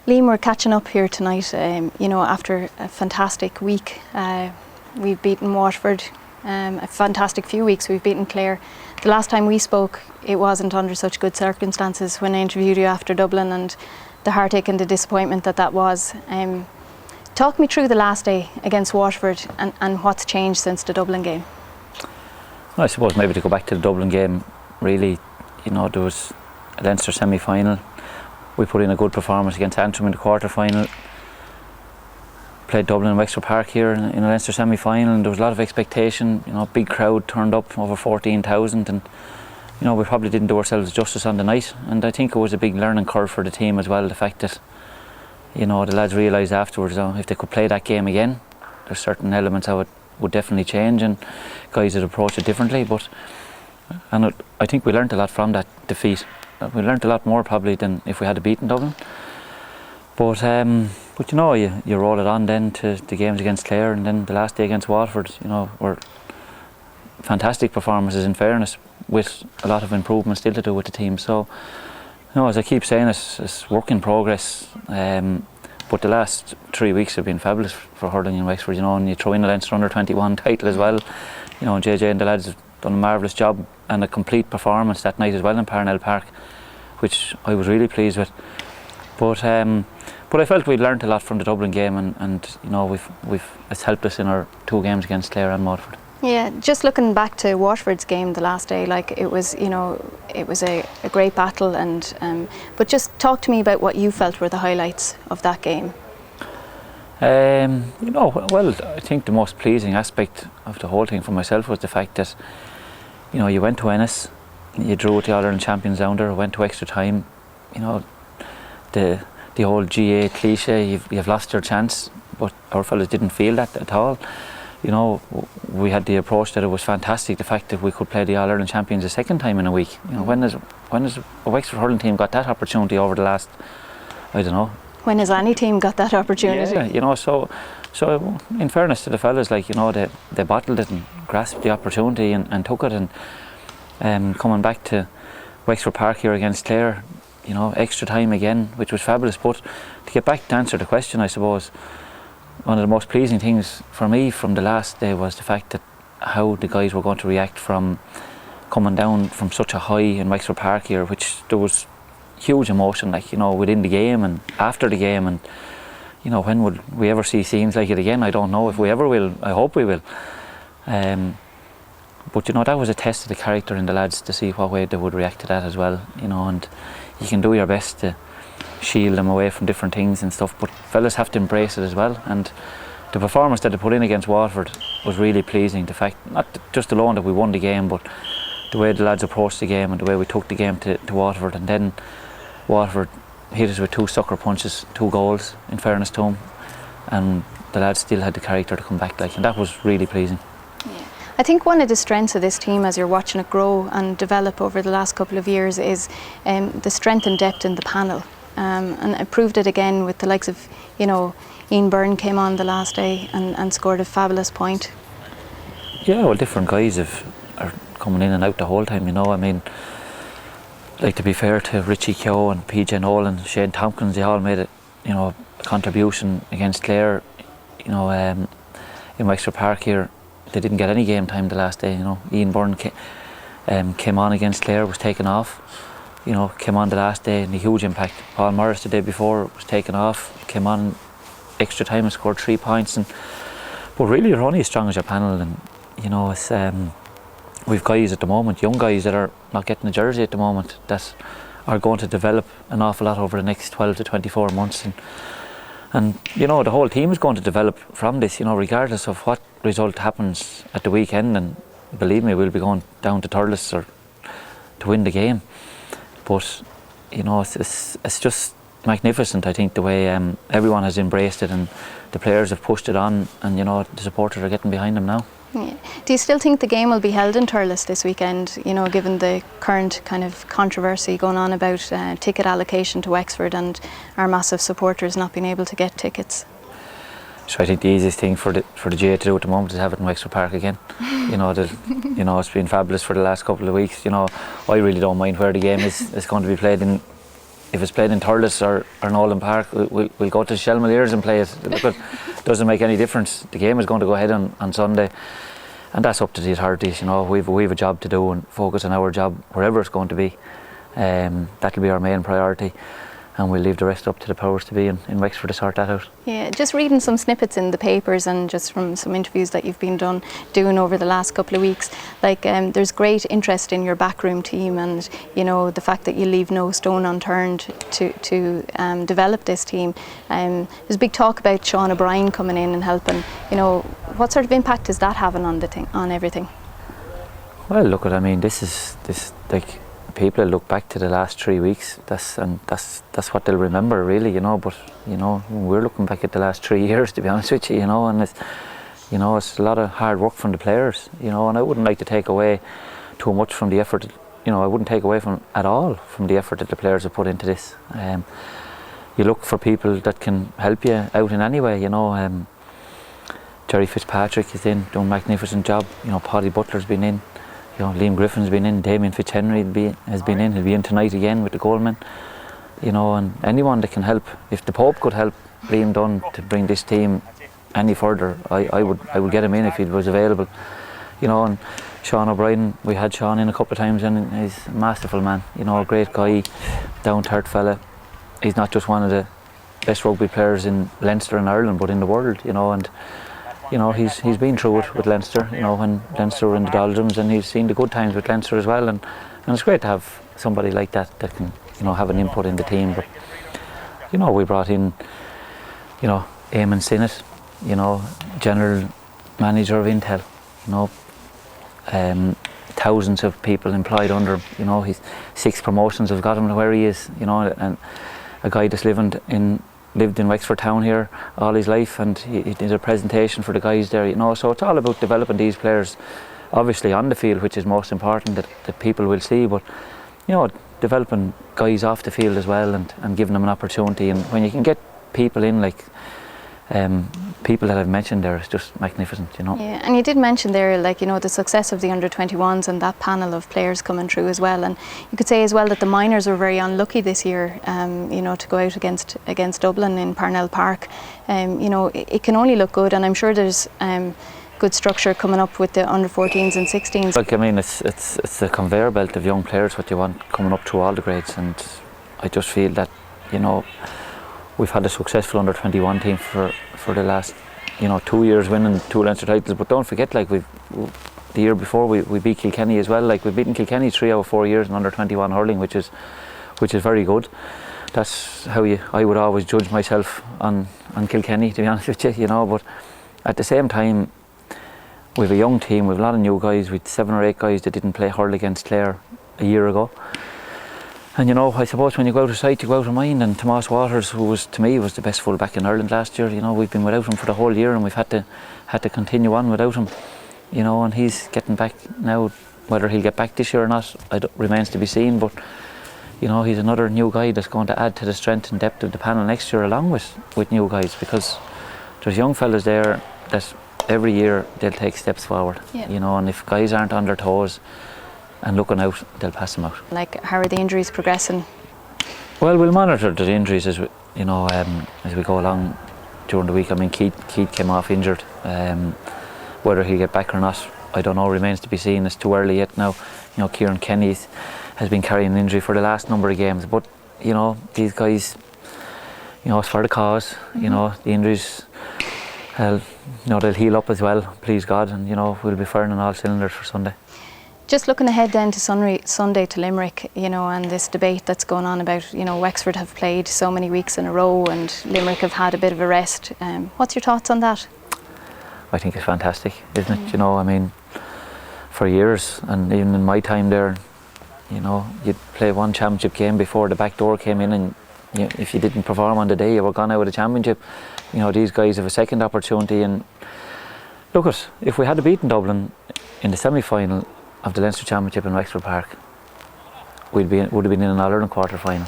Liam, we're catching up here tonight, after a fantastic week. We've beaten Waterford, a fantastic few weeks. We've beaten Clare. The last time we spoke, it wasn't under such good circumstances when I interviewed you after Dublin, and the heartache and the disappointment that was. Talk me through the last day against Waterford and what's changed since the Dublin game. I suppose maybe to go back to the Dublin game, really, there was a Leinster semi-final. We put in a good performance against Antrim in the quarter-final. Played Dublin in Wexford Park here in a Leinster semi-final, and there was a lot of expectation. Big crowd turned up, over 14,000, and we probably didn't do ourselves justice on the night. And I think it was a big learning curve for the team as well. The fact that the lads realised afterwards, if they could play that game again, there's certain elements of it would definitely change, and guys would approach it differently. And I think we learned a lot from that defeat. We learned a lot more probably than if we had beaten Dublin. But you roll it on then to the games against Clare, and then the last day against Waterford. Were fantastic performances, in fairness, with a lot of improvement still to do with the team. So, as I keep saying, it's work in progress. But the last 3 weeks have been fabulous for hurling in Wexford. And you throw in the Leinster under-21 title as well. And JJ and the lads have done a marvellous job, and a complete performance that night as well in Parnell Park, which I was really pleased with. But I felt we'd learnt a lot from the Dublin game, and it's helped us in our 2 games against Clare and Waterford. Yeah, just looking back to Waterford's game the last day, it was a great battle, but just talk to me about what you felt were the highlights of that game. Well, I think the most pleasing aspect of the whole thing for myself was the fact that you went to Ennis, you drew with the All-Ireland champions down there, went to extra time. The old GA cliche, you've lost your chance, but our fellas didn't feel that at all. We had the approach that it was fantastic, the fact that we could play the All-Ireland champions a second time in a week. When has a Wexford hurling team got that opportunity over the last, I don't know. When has any team got that opportunity? Yeah, so in fairness to the fellas, they bottled it and grasped the opportunity and took it, and coming back to Wexford Park here against Clare, extra time again, which was fabulous. But to get back to answer the question, I suppose one of the most pleasing things for me from the last day was the fact that how the guys were going to react from coming down from such a high in Wexford Park here, which there was huge emotion, within the game and after the game, and when would we ever see scenes like it again? I don't know if we ever will. I hope we will. But that was a test of the character in the lads to see what way they would react to that as well. And you can do your best to shield them away from different things and stuff, but fellas have to embrace it as well. And the performance that they put in against Waterford was really pleasing. The fact, not just alone that we won the game, but the way the lads approached the game and the way we took the game to Waterford, and then Waterford hit us with 2 sucker punches, 2 goals, in fairness to them, and the lads still had the character to come back, and that was really pleasing. Yeah. I think one of the strengths of this team, as you're watching it grow and develop over the last couple of years, is the strength and depth in the panel, and I proved it again with the likes of Ian Byrne came on the last day and scored a fabulous point. Yeah, well, different guys are coming in and out the whole time. To be fair to Richie Keogh and PJ Nolan, Shane Tompkins, they all made a contribution against Clare. In Wexford Park here, they didn't get any game time the last day. Ian Byrne came on against Clare, was taken off. Came on the last day and a huge impact. Paul Morris the day before was taken off, came on extra time and scored 3 points. But really, you're only as strong as your panel, and it's. We've guys at the moment, young guys that are not getting a jersey at the moment, that are going to develop an awful lot over the next 12 to 24 months, and the whole team is going to develop from this, regardless of what result happens at the weekend. And believe me, we'll be going down to Thurles to win the game. But it's just magnificent, I think, the way everyone has embraced it, and the players have pushed it on, and the supporters are getting behind them now. Yeah. Do you still think the game will be held in Thurles this weekend, given the current kind of controversy going on about ticket allocation to Wexford and our massive supporters not being able to get tickets? So I think the easiest thing for the GA to do at the moment is have it in Wexford Park again. It's been fabulous for the last couple of weeks. I really don't mind where the game is going to be played in. if it's played in Thurles or Nolan Park, we'll go to Shelmaliers and play it. Look, it doesn't make any difference. The game is going to go ahead on Sunday, and that's up to the authorities. You know, we've a job to do and focus on our job wherever it's going to be. That'll be our main priority, and we'll leave the rest up to the powers to be in Wexford to sort that out. Yeah, just reading some snippets in the papers and just from some interviews that you've been doing over the last couple of weeks, like there's great interest in your backroom team, and you know the fact that you leave no stone unturned to develop this team. There's big talk about Sean O'Brien coming in and helping. You know, what sort of impact is that having on everything? Well, look, I mean, this like. People look back to the last 3 weeks. That's what they'll remember, really. You know, but you know, we're looking back at the last 3 years, to be honest with you. You know, and it's a lot of hard work from the players. You know, and I wouldn't like to take away too much from the effort. You know, I wouldn't take away from the effort that the players have put into this. You look for people that can help you out in any way. You know, Jerry Fitzpatrick is in, doing a magnificent job. You know, Paddy Butler's been in. You know, Liam Griffin's been in, Damien Fitzhenry has been in, he'll be in tonight again with the goalmen. You know, and anyone that can help. If the Pope could help Liam Dunn to bring this team any further, I would get him in if he was available. You know, and Sean O'Brien, we had Sean in a couple of times, and he's a masterful man. You know, a great guy, down-to-earth fella. He's not just one of the best rugby players in Leinster and Ireland, but in the world. You know, and you know, he's been through it with Leinster, you know, when Leinster were in the doldrums, and he's seen the good times with Leinster as well, and it's great to have somebody like that can, you know, have an input in the team. But you know, we brought in, you know, Eamon Sinnott, you know, general manager of Intel, you know, thousands of people employed under him. You know, he's 6 promotions have got him to where he is. You know, and a guy that's lived in Wexford town here all his life, and he did a presentation for the guys there, you know. So it's all about developing these players, obviously on the field, which is most important, that people will see, but you know, developing guys off the field as well, and giving them an opportunity. And when you can get people in like people that I've mentioned there, it's just magnificent, you know. Yeah, and you did mention there, like, you know, the success of the under-21s and that panel of players coming through as well, and you could say as well that the minors were very unlucky this year, you know, to go out against Dublin in Parnell Park. You know, it can only look good, and I'm sure there's good structure coming up with the under-14s and 16s. Like, I mean, it's a conveyor belt of young players what you want coming up through all the grades, and I just feel that, you know, we've had a successful under-21 team for the last, you know, 2 years, winning 2 Leinster titles. But don't forget, like, the year before we beat Kilkenny as well. Like, we've beaten Kilkenny 3 out of 4 years in under-21 hurling, which is very good. That's how I would always judge myself on Kilkenny, to be honest with you, you know. But at the same time, we've a young team, we've a lot of new guys, with 7 or 8 guys that didn't play hurl against Clare a year ago. And you know, I suppose when you go out of sight, you go out of mind. And Tomas Waters, who was, to me, was the best fullback in Ireland last year, you know, we've been without him for the whole year, and we've had to continue on without him, you know. And he's getting back now. Whether he'll get back this year or not, remains to be seen. But you know, he's another new guy that's going to add to the strength and depth of the panel next year, along with new guys, because there's young fellas there that every year they'll take steps forward. Yeah. You know, and if guys aren't on their toes and looking out, they'll pass them out. Like, how are the injuries progressing? Well, we'll monitor the injuries as we go along during the week. I mean, Keith came off injured. Whether he'll get back or not, I don't know. Remains to be seen. It's too early yet now. You know, Kieran Kenny has been carrying an injury for the last number of games. But you know, these guys, you know, it's for the cause. You know, the injuries, you know, they'll heal up as well, please God, and you know, we'll be firing on all cylinders for Sunday. Just looking ahead then to Sunday to Limerick, you know, and this debate that's going on about, you know, Wexford have played so many weeks in a row and Limerick have had a bit of a rest. What's your thoughts on that? I think it's fantastic, isn't it? You know, I mean, for years, and even in my time there, you know, you'd play one championship game before the back door came in, and if you didn't perform on the day, you were gone out of the championship. You know, these guys have a second opportunity, and look, if we had beaten Dublin in the semi-final of the Leinster Championship in Wexford Park, would have been in an All-Ireland quarter-final.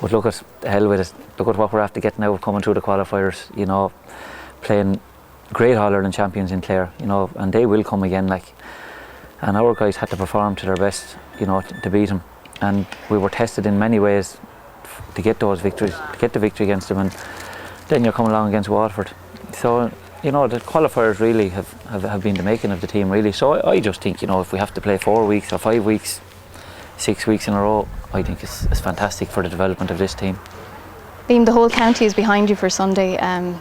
But look at the hell with it. Look at what we're after getting now, coming through the qualifiers, you know, playing great All-Ireland champions in Clare, you know, and they will come again, like. And our guys had to perform to their best, you know, to beat them. And we were tested in many ways to get those victories, to get the victory against them, and then you're coming along against Waterford. So, you know, the qualifiers really have been the making of the team, really. So I just think, you know, if we have to play 4 weeks or 5 weeks, 6 weeks in a row, I think it's fantastic for the development of this team. Liam, the whole county is behind you for Sunday.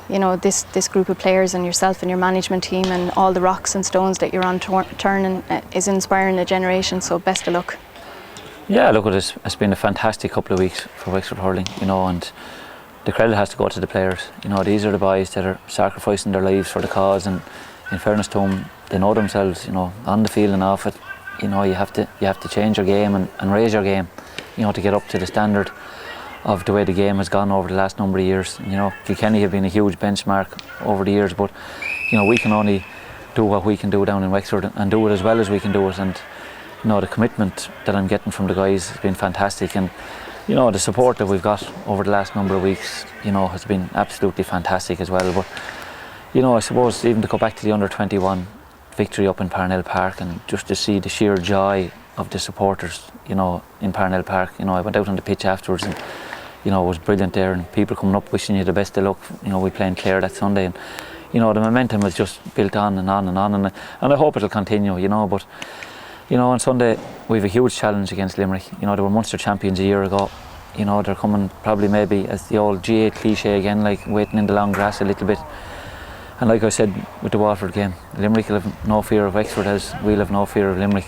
You know, this group of players and yourself and your management team and all the rocks and stones that you're on turning is inspiring a generation, so best of luck. Yeah, look, it's been a fantastic couple of weeks for Wexford Hurling, you know, and the credit has to go to the players. You know, these are the boys that are sacrificing their lives for the cause, and in fairness to them, they know themselves, you know, on the field and off it. You know, you have to change your game and raise your game, you know, to get up to the standard of the way the game has gone over the last number of years. You know, Kilkenny have been a huge benchmark over the years, but you know, we can only do what we can do down in Wexford and do it as well as we can do it. And you know, the commitment that I'm getting from the guys has been fantastic, and you know, the support that we've got over the last number of weeks, you know, has been absolutely fantastic as well. But you know, I suppose even to go back to the under-21 victory up in Parnell Park, and just to see the sheer joy of the supporters, you know, in Parnell Park. You know, I went out on the pitch afterwards, and you know, it was brilliant there, and people coming up wishing you the best of luck. You know, we playing Clare that Sunday, and you know, the momentum has just built on and on and on, and I hope it'll continue. You know, but you know, on Sunday we have a huge challenge against Limerick. You know, they were Munster champions a year ago. You know, they're coming probably maybe as the old GA cliche again, like waiting in the long grass a little bit. And like I said with the Waterford game, Limerick will have no fear of Wexford as we'll have no fear of Limerick.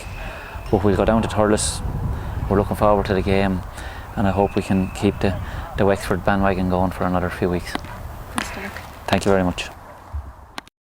But we'll go down to Thurles. We're looking forward to the game, and I hope we can keep the Wexford bandwagon going for another few weeks. Best of luck. Thank you very much.